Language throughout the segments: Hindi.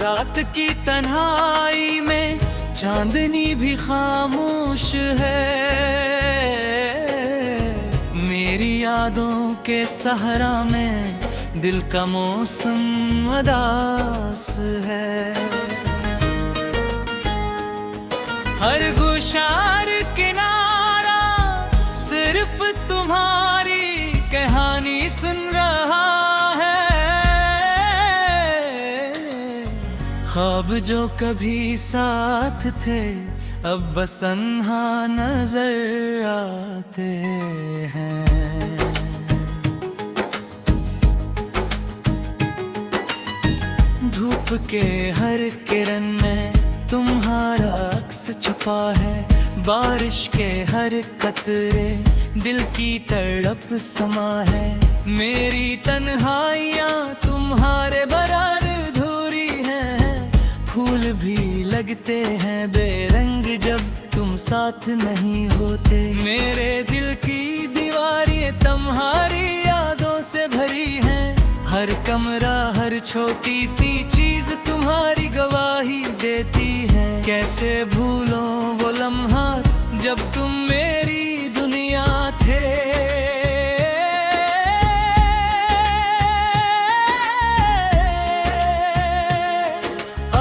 रात की तन्हाई में चांदनी भी खामोश है। मेरी यादों के सहारा में दिल का मौसम उदास है। हर गुशार किनारा सिर्फ तुम्हारी कहानी सुन रहा है। ख्वाब जो कभी साथ थे अब बस तन्हा नजर आते हैं। धूप के हर किरण में तुम्हारा अक्स छुपा है। बारिश के हर कतरे दिल की तड़प समा है। मेरी तन्हाइयाँ तुम्हारे बराबर अधूरी हैं। फूल भी लगते हैं बेरंग जब तुम साथ नहीं होते। मेरे दिल की दीवारें तुम्हारी यादों से भरी हैं। हर कमरा हर छोटी सी चीज तुम्हारी गवाही देती है। कैसे भूलों वो लम्हा जब तुम मेरी दुनिया थे।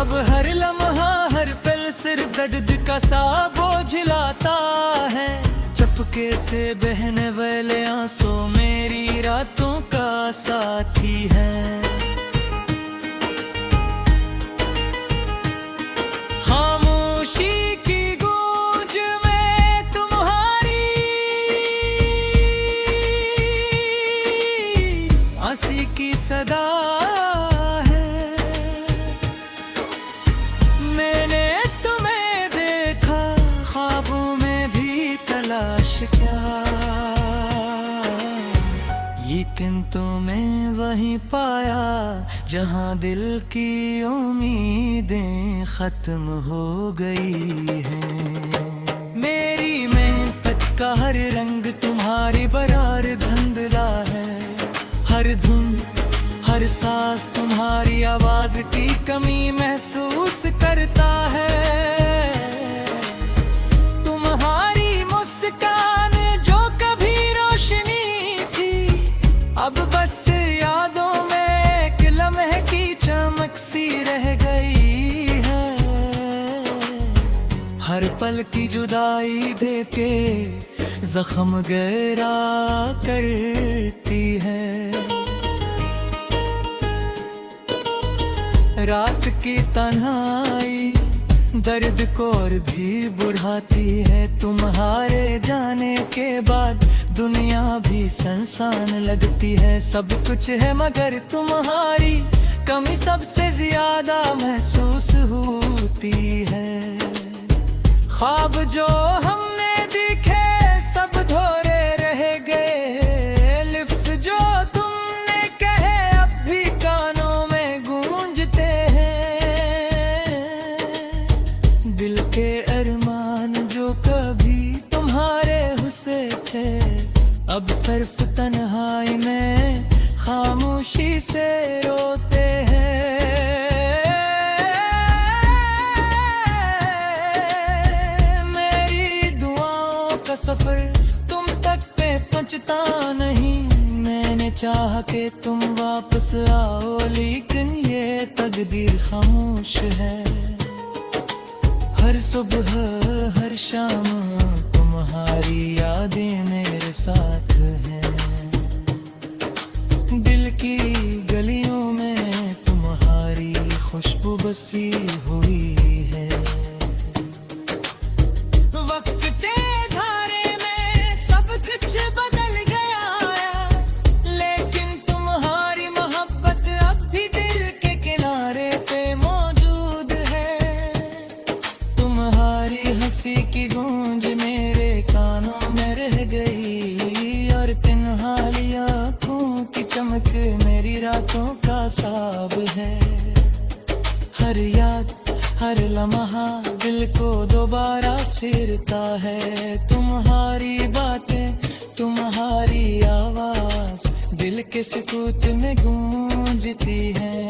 अब हर लम्हा हर पल सिर्फ दर्द का सा बोझ लाता है। चपके से बहने वाले आंसू मेरी रातों का साथी है। खामोशी की गूंज में तुम्हारी हंसी की सदा है। मैंने तुम्हें देखा ख्वाबों में भी तलाश क्या। लेकिन तुम्हें वहीं पाया जहां दिल की उम्मीदें खत्म हो गई हैं। मेरी मेहनत का हर रंग तुम्हारी बरार धुंधला है। हर धुन हर सांस तुम्हारी आवाज की कमी महसूस करता है। तुम्हारी मुस्कान जो कभी रोशनी थी अब बस यादों में एक लम्हे की चमक सी रह गई है। हर पल की जुदाई देके जख्म गहरा करती है। रात की तन्हाई दर्द को और भी बढ़ाती है। तुम्हारे जाने के बाद दुनिया भी सुनसान लगती है। सब कुछ है मगर तुम्हारी कमी सबसे ज्यादा महसूस होती है। ख्वाब जो हमने देखे सब धोरे रह गए। लिफ्ज़ जो तुमने कहे अब भी कानों में गूंजते हैं। दिल के अरमान जो कभी तुम्हारे हुस्से थे अब सिर्फ तन्हाई में खामोशी से रोते हैं। मेरी दुआओं का सफर तुम तक पे पहुंचता नहीं। मैंने चाहा कि तुम वापस आओ लेकिन ये तकदीर खामोश है। हर सुबह हर शाम तुम्हारी यादें मेरे साथ हैं। दिल की गलियों में तुम्हारी खुशबू बसी हुई है। वक्त के धारे में सब कुछ बदल गया लेकिन तुम्हारी मोहब्बत अब भी दिल के किनारे पे मौजूद है। तुम्हारी हंसी की गूंज मेरे कानों में रह गई और तुम्हारी आँखों की चमक मेरी रातों का साब है। हर याद हर लम्हा दिल को दोबारा छेड़ता है। तुम्हारी बातें तुम्हारी आवाज दिल के सुकूत में गूंजती है।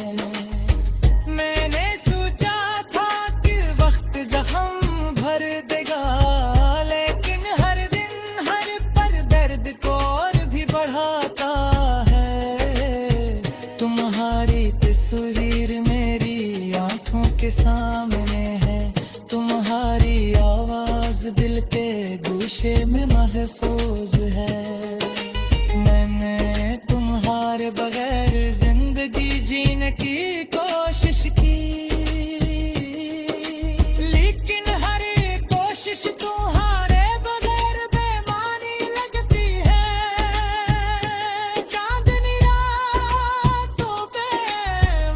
मैंने नक्शे में महफूज है। मैंने तुम्हारे बगैर जिंदगी जीने की कोशिश की, लेकिन हर कोशिश तुम्हारे बगैर बेमानी लगती है। चांदनी रातों पे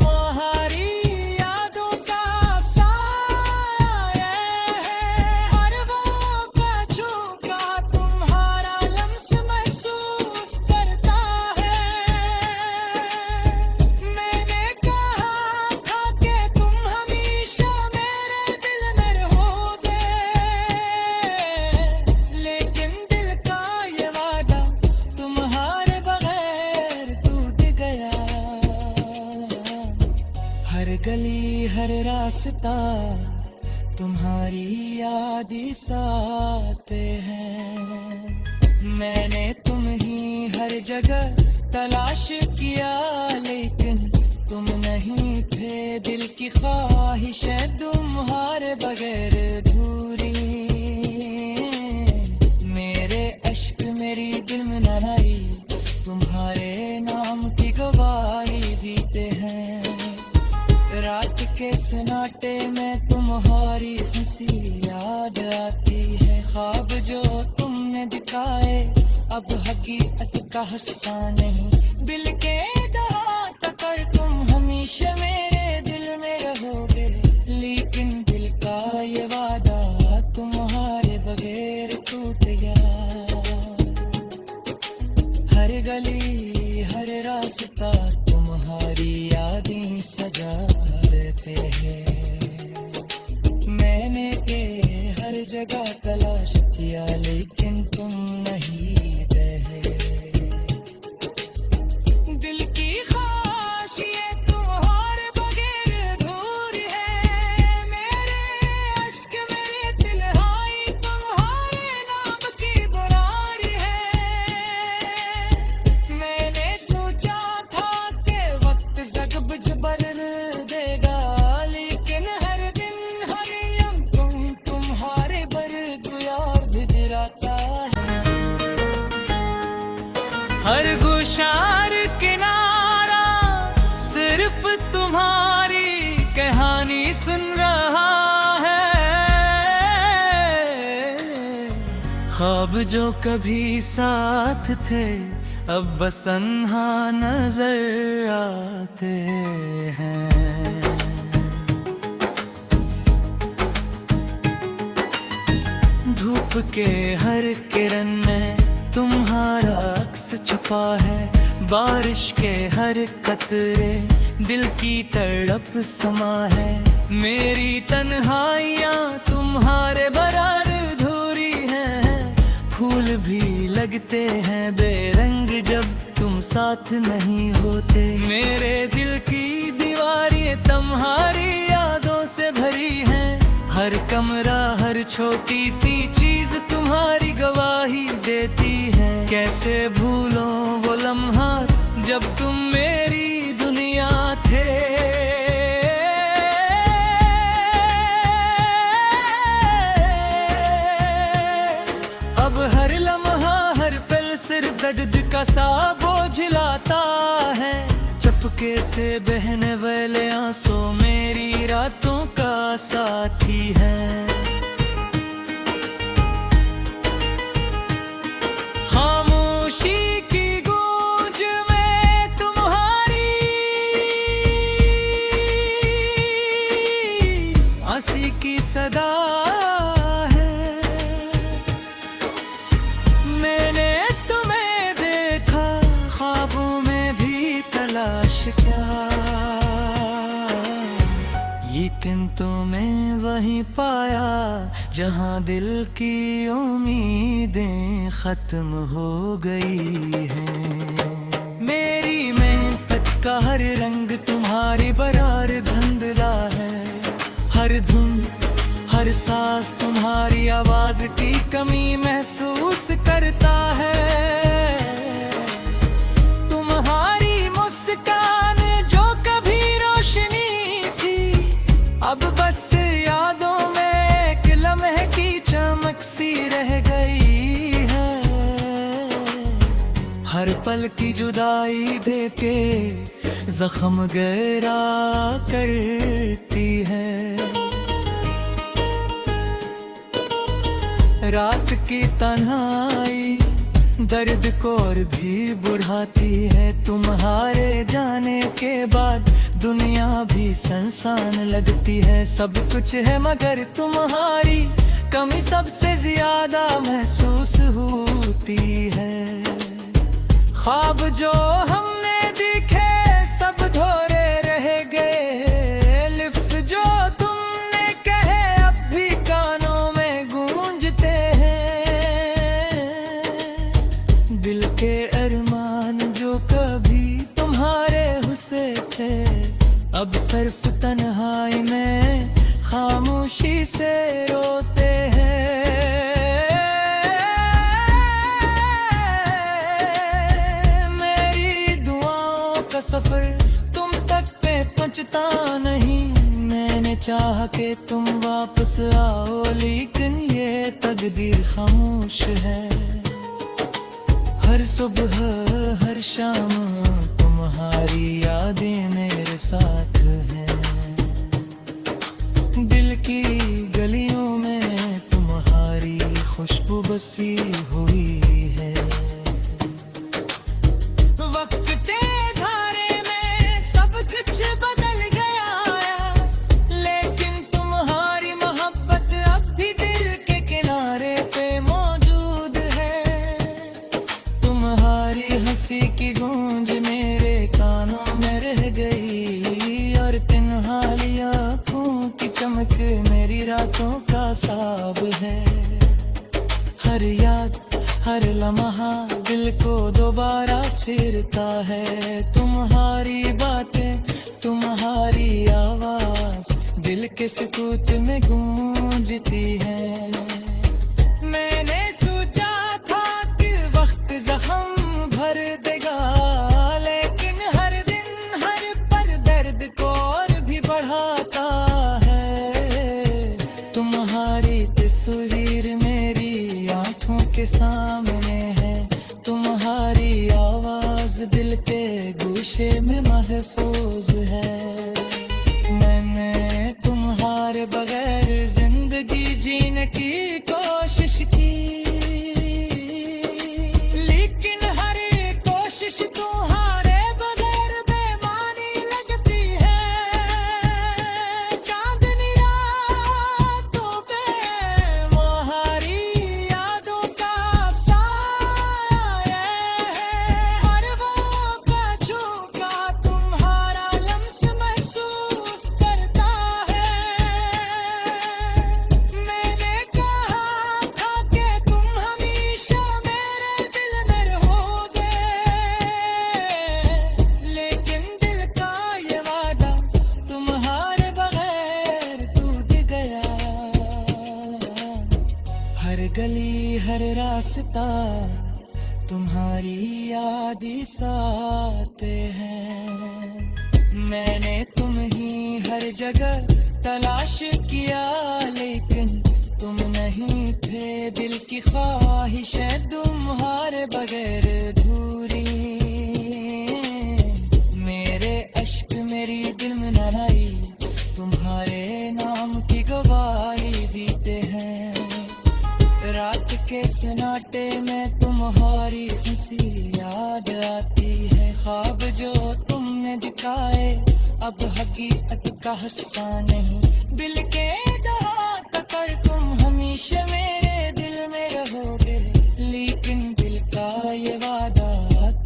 मोहारी यादों का साया है। हर वो झोंका तुम्हारा लम्स महसूस करता है। मैंने कहा था कि तुम हमेशा मेरे दिल में रहोगे, लेकिन दिल का ये वादा तुम्हारे बगैर टूट गया। हर गली हर रास्ता तुम्हारी याद साथे हैं। मैंने तुम ही हर जगह तलाश किया, लेकिन तुम नहीं थे। दिल की ख्वाहिशें तुम्हारे बगैर अधूरी। मेरे अश्क मेरी दिल में न आई, तुम्हारे नाम की गवाही देते हैं। रात के सन्नाटे में तुम्हारी हंसी याद आती है। ख्वाब जो तुमने दिखाए अब हकीकत का हिस्सा नहीं। दिल के दौर तक तुम हमेशा मेरे दिल में रहोगे, लेकिन दिल का ये वादा तुम्हारे बगैर टूट गया। हर गली हर रास्ता तुम्हारी यादें सजा लेते हैं। मैंने के हर जगह तलाश किया, लेकिन तुम नहीं रहे। दिल की ख्वाहिश ये तुम्हारे बगैर अधूरी है। मेरे अश्क मेरी तन्हाई तुम्हारे नाम की बुरारी है। मैंने सोचा था कि वक्त जग बदल देगा, लेकिन हर दिन हर यम तुम्हारे बर्द याद दिलाता है। हर गुशार किनारा सिर्फ तुम्हारी कहानी सुन रहा है। ख्वाब जो कभी साथ थे अब बस तन्हा नजर आते हैं। धूप के हर किरण में तुम्हारा अक्स छुपा है। बारिश के हर कतरे दिल की तड़प समा है। मेरी तन्हाइयाँ तुम्हारे बराबर अधूरी हैं। फूल भी लगते हैं बेरंग जब तुम साथ नहीं होते। मेरे दिल की दीवारें तुम्हारी यादों से भरी हैं। हर कमरा हर छोटी सी चीज तुम्हारी गवाही देती है। कैसे भूलो वो लम्हा जब तुम मेरी दुनिया थे। अब हर लम्हा हर पल सिर्फ दर्द का सा बोझ लाता है। चपके से बहने वाले आंसू मेरी रातों का साथी है। खामोशी की गूंज में तुम्हारी हंसी की सदा है। मैंने तुम्हें देखा ख्वाबों में भी तलाश क्या। लेकिन तुम्हें वहीं पाया जहां दिल की उम्मीदें खत्म हो गई हैं। मेरी मेहनत का हर रंग तुम्हारी बरार धुंधला है। हर धुन हर सांस तुम्हारी आवाज की कमी महसूस करता है। तुम्हारी मुस्कान जो कभी रोशनी थी अब बस यादों में एक लम्हे की चमक सी रह गई। पल की जुदाई देके जख्म गहरा करती है। रात की तन्हाई दर्द को और भी बढ़ाती है। तुम्हारे जाने के बाद दुनिया भी सुनसान लगती है। सब कुछ है मगर तुम्हारी कमी सबसे ज्यादा महसूस होती है। ख्वाब जो हमने देखे सब धोरे रह गए। लिफ्ज़ जो तुमने कहे अब भी कानों में गूंजते हैं। दिल के अरमान जो कभी तुम्हारे हुस्से थे अब सिर्फ तन्हाई में खामोशी से रोते हैं। मेरी दुआओं का सफर तुम तक पे पहुंचता नहीं। मैंने चाहा कि तुम वापस आओ लेकिन ये तकदीर खामोश है। हर सुबह हर शाम तुम्हारी यादें मेरे साथ हैं। दिल की गलियों में तुम्हारी खुशबू बसी हुई है। वक्त के धारे में सब कुछ बदल गया लेकिन तुम्हारी मोहब्बत अब भी दिल के किनारे पे मौजूद है। तुम्हारी हंसी की गूंज मेरे कानों में रह गई और तुम्हारी आँखों की चमक मेरी रातों का ख्वाब है। हर याद हर लम्हा दिल को दोबारा छेड़ता है। तुम्हारी बातें तुम्हारी आवाज दिल के सुकूत में गूंजती है। मैंने सोचा था कि वक्त जख्म भर देगा लेकिन हर दिन हर पल दर्द को और भी बढ़ाता है। तुम्हारी तस्वीर मेरी आंखों के सामने है। तुम्हारी आवाज दिल के गोशे में महफूज है। मैंने तुम्हारे बगैर जिंदगी जीने की कोशिश की लेकिन हर कोशिश तुम्हारे बगैर बेमानी लगती है। चांदनी रातों पे तुम्हारी यादों का साया है। हर वो का झोंका तुम्हारा लम्स महसूस करता है। मैंने कहा था कि तुम हमेशा मेरे दिल में रहोगे लेकिन दिल का ये वादा तुम्हारे बगैर टूट गया। हर गली हर रास्ता तुम्हारी याद ही साथे हैं। मैंने तुम ही हर जगह तलाश किया लेकिन तुम नहीं थे। दिल की ख्वाहिश है तुम्हारे बगैर अधूरी। मेरे अश्क मेरी दिल में न आई तुम्हारे नाम की गवाही देते हैं। रात के सन्नाटे में तुम्हारी हंसी याद आती है। ख्वाब जो तुमने दिखाए अब हकीकत का हिस्सा नहीं। दिल के दहाड़ कर तुम हमेशा मेरे दिल में रहोगे लेकिन दिल का ये वादा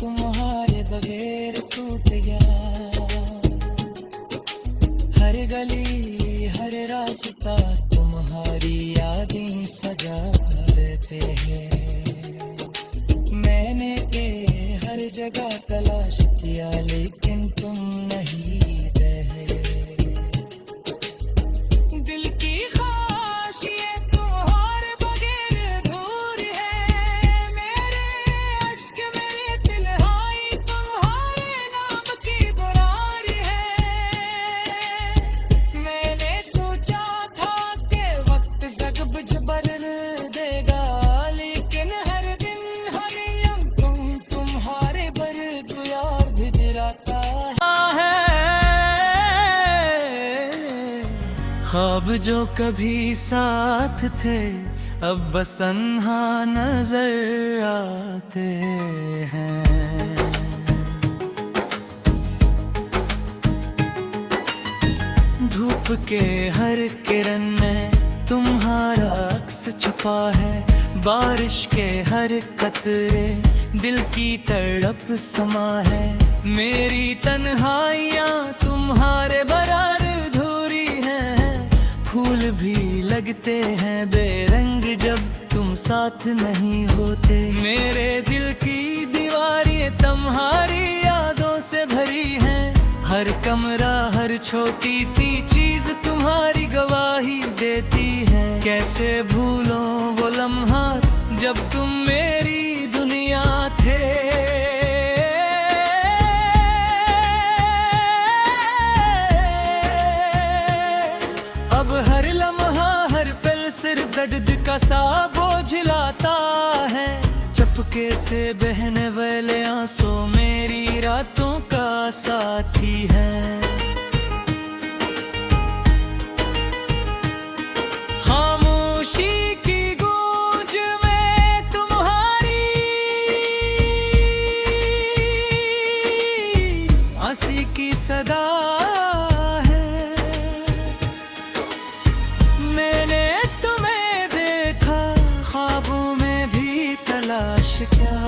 तुम्हारे बगैर टूट गया। हर गली हर रास्ता तुम्हारी यादें सजाते हैं। मैंने हर जगह तलाश किया लेकिन तुम नहीं रहे। दिल की ख्वाहिश ये तुम्हारे बगैर अधूरी है। मेरे अश्क मेरे तिलहाई तुम्हारे नाम की बुरारी है। मैंने सोचा था कि वक्त जग बुझ बदल देगा लेकिन हर दिन हर यम तुम्हारे ख्वाब जो कभी साथ थे अब बस तन्हा नजर आते हैं। धूप के हर किरण में तुम्हारा अक्स छुपा है, बारिश के हर कतरे दिल की तड़प समा है। मेरी तन्हाइयाँ तुम्हारे बराबर अधूरी हैं, फूल भी लगते हैं बेरंग जब तुम साथ नहीं होते। मेरे दिल की दीवारें तुम्हारी यादों से भरी हैं, हर कमरा हर छोटी सी चीज तुम्हारी गवाही देती है। कैसे भूलों वो लम्हा जब तुम मेरी दुनिया थे। अब हर लम्हा हर पल सिर्फ दर्द का सा बोझ लाता है। चपके से बहने वाले आंसू मेरी रातों का साथी है। खामोशी की गूंज में तुम्हारी हंसी की सदा है। मैंने तुम्हें देखा ख्वाबों में भी तलाश क्या,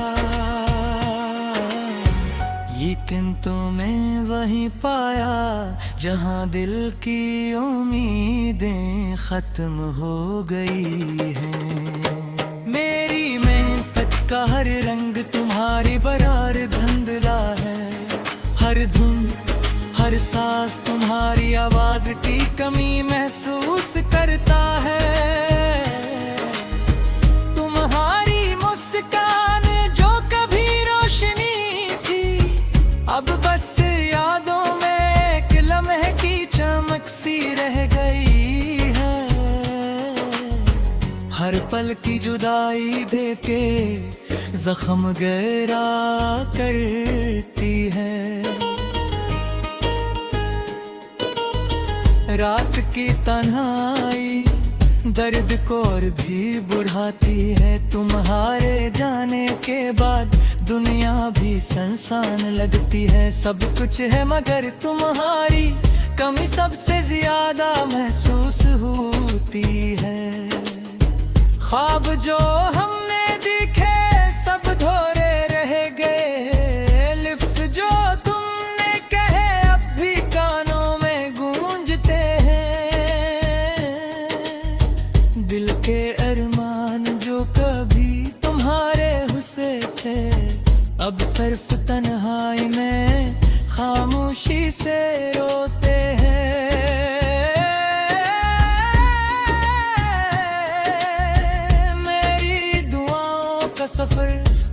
लेकिन तुम्हें वहीं पाया जहां दिल की उम्मीदें खत्म हो गई हैं। मेरी मेहनत का हर रंग तुम्हारी बरार धुंधला है, हर धुन हर सांस तुम्हारी आवाज की कमी महसूस करता है। तुम्हारी मुस्कान जो कभी रोशनी थी अब बस यादों में एक लम्हे की चमक सी रह गई है। हर पल की जुदाई देके जख्म गहरा करती है। रात की तन्हाई दर्द को और भी बढ़ाती है। तुम्हारे जाने के बाद दुनिया भी सुनसान लगती है। सब कुछ है मगर तुम्हारी कमी सबसे ज्यादा महसूस होती है। ख्वाब जो हमने देखे सब धोरे रह गए, लिफ्ज़ जो तुमने कहे अब भी कानों में गूंजते हैं। दिल के अरमान जो कभी तुम्हारे हुस्से थे अब सिर्फ तन्हाई में खामोशी से रोते हैं। मेरी दुआओं का सफर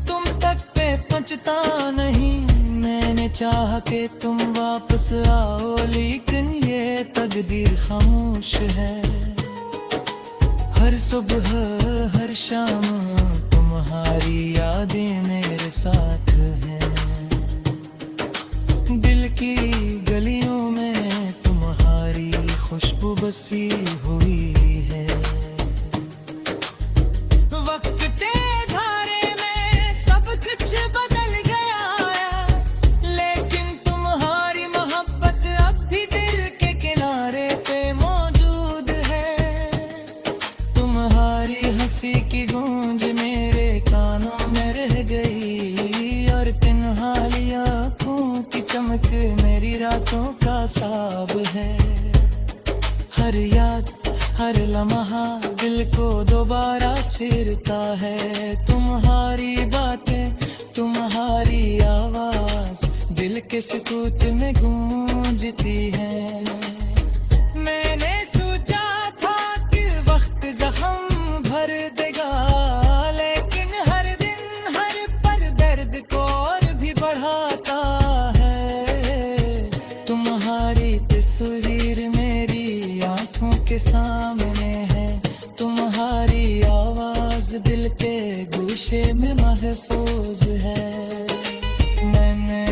तुम तक पे पहुंचता नहीं। मैंने चाहा कि तुम वापस आओ लेकिन ये तकदीर खामोश है। हर सुबह हर शाम तुम्हारी यादें मेरे साथ हैं। दिल की गलियों में तुम्हारी खुशबू बसी हुई है। वक्त के धारे में सब कुछ बदल गया, लेकिन तुम्हारी मोहब्बत अब भी दिल के किनारे पे मौजूद है। तुम्हारी हंसी की गूंज मेरे कानों में रह गई और तुम्हारी आँखों की चमक मेरी रातों का साब है। हर याद हर लम्हा दिल को दोबारा छेड़ता है। तुम्हारी बातें तुम्हारी आवाज दिल के सुकूत में गूंजती है। मैंने सोचा था कि वक्त जख्म भर देगा, लेकिन हर दिन हर पल दर्द को और भी बढ़ाता है। तुम्हारी तस्वीर मेरी आंखों के सामने है। तुम्हारी आवाज दिल के गोशे में महफूज है। मैंने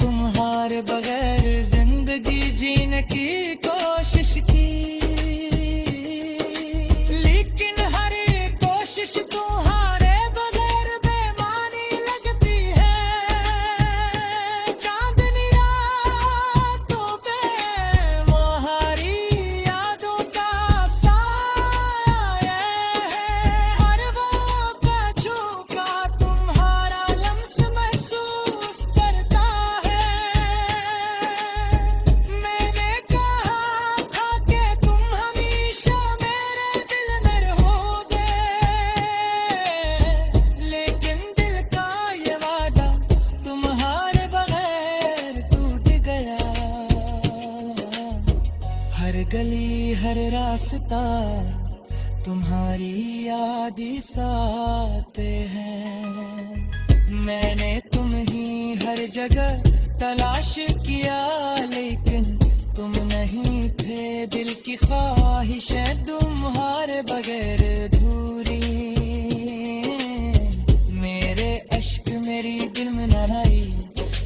तुम्हारे बगैर जिंदगी जीने की कोशिश की, गली हर रास्ता तुम्हारी याद ही साथे हैं। मैंने तुम ही हर जगह तलाश किया, लेकिन तुम नहीं थे। दिल की ख्वाहिशें तुम्हारे बगैर अधूरी। मेरे अश्क मेरी दिल में न आई,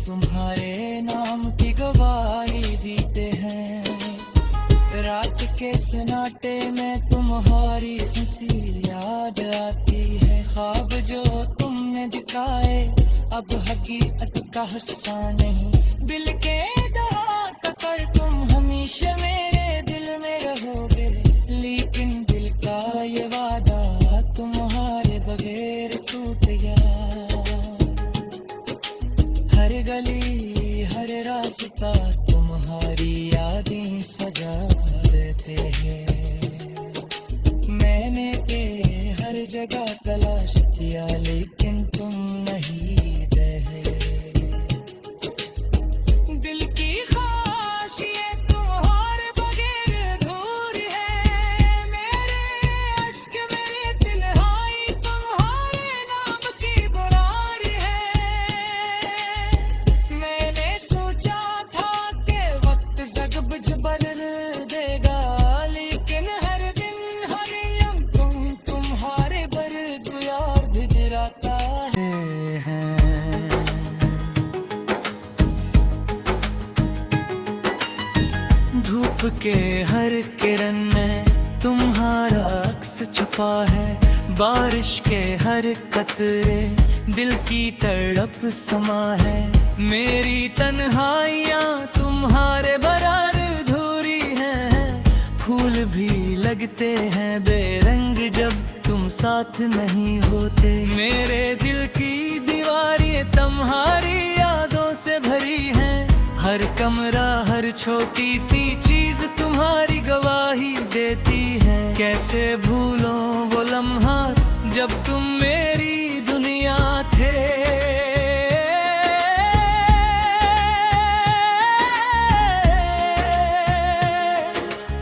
तुम्हारे नाम की गवाही देते हैं। रात के सन्नाटे में तुम्हारी हंसी याद आती है। ख्वाब जो तुमने दिखाए अब हकीकत का हिस्सा नहीं। दिल के दहाका कर तुम हमेशा मेरे दिल में रहोगे, लेकिन दिल का ये वादा तुम्हारे बगैर टूट गया। हर गली हर रास्ता तुम्हारी यादें सजा देते हैं। मैंने हर जगह तलाश किया, लेकिन तुम नहीं रहे। दिल की ख्वाहिश ये तुम्हारे बगैर अधूरी है। मेरे अश्क मेरी तन्हाई तुम्हारे नाम की बुरारी है। मैंने सोचा था कि वक्त जग बदल देगा, लेकिन हर दिन हर यम तुम्हारे बर्द याद दिलाता है। धूप के हर किरण में तुम्हारा अक्स छुपा है। बारिश के हर कतरे दिल की तड़प समा है। मेरी तन्हाइयाँ तुम्हारे बराबर अधूरी हैं। फूल भी लगते हैं बेरंग जब तुम साथ नहीं होते। मेरे दिल की दीवारें तुम्हारी यादों से भरी हैं। हर कमरा हर छोटी सी चीज तुम्हारी गवाही देती है। कैसे भूलों वो लम्हा जब तुम मेरी दुनिया थे।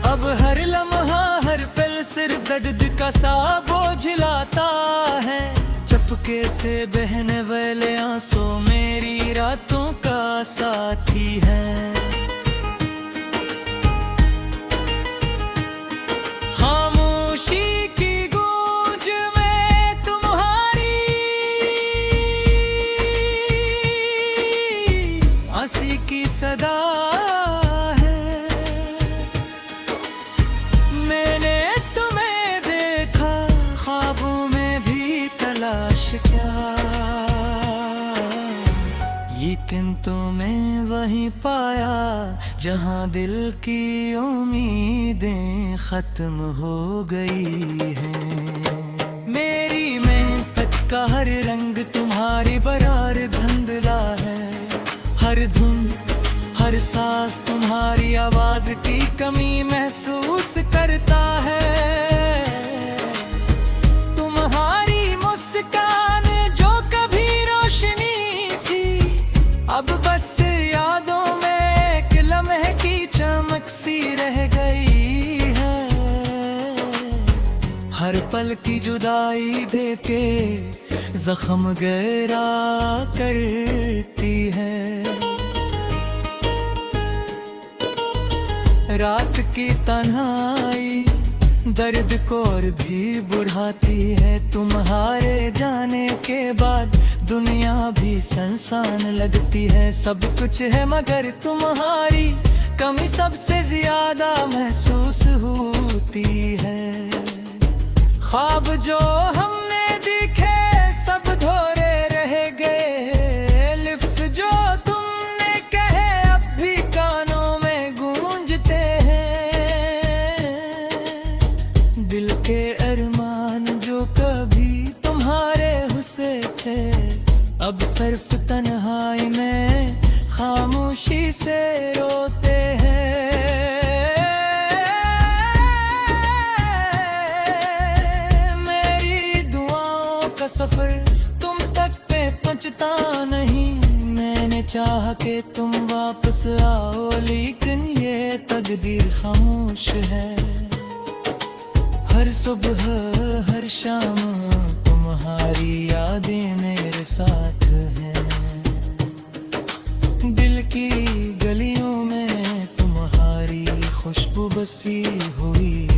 अब हर लम्हा हर पल सिर्फ दर्द का सा बोझ लाता है। चपके से बहने वाले आंसू मेरी रातों का साथी है। खामोशी की गूंज में तुम्हारी हंसी की सदा है। मैंने तुम्हें देखा ख्वाबों में भी तलाश क्या, लेकिन तुम्हें वहीं पाया जहां दिल की उम्मीदें खत्म हो गई हैं। मेरी मेहनत का हर रंग तुम्हारी बरार धुंधला है। हर धुन हर सांस तुम्हारी आवाज की कमी महसूस करता है। तुम्हारी मुस्कान जो कभी रोशनी थी, अब बस यादों में एक लम्हे की चमक सी रह गई है। हर पल की जुदाई देके जख्म गहरा करती है। रात की तन्हाई दर्द को और भी बढ़ाती है। तुम्हारे जाने के बाद दुनिया भी सुनसान लगती है। सब कुछ है मगर तुम्हारी कमी सबसे ज्यादा महसूस होती है। ख्वाब जो हमने देखे सब धोरे रह गए। लिफ्ज़ जो तुमने कहे अब भी कानों में गूंजते हैं। दिल के अरमान जो कभी तुम्हारे हुस्से थे, अब सिर्फ तन्हाई में खामोशी से रोते हैं। मेरी दुआओं का सफर तुम तक पे पहुंचता नहीं। मैंने चाह के तुम वापस आओ, लेकिन ये तकदीर खामोश है। हर सुबह हर शाम तुम्हारी यादें मेरे साथ हैं। दिल की गलियों में तुम्हारी खुशबू बसी हुई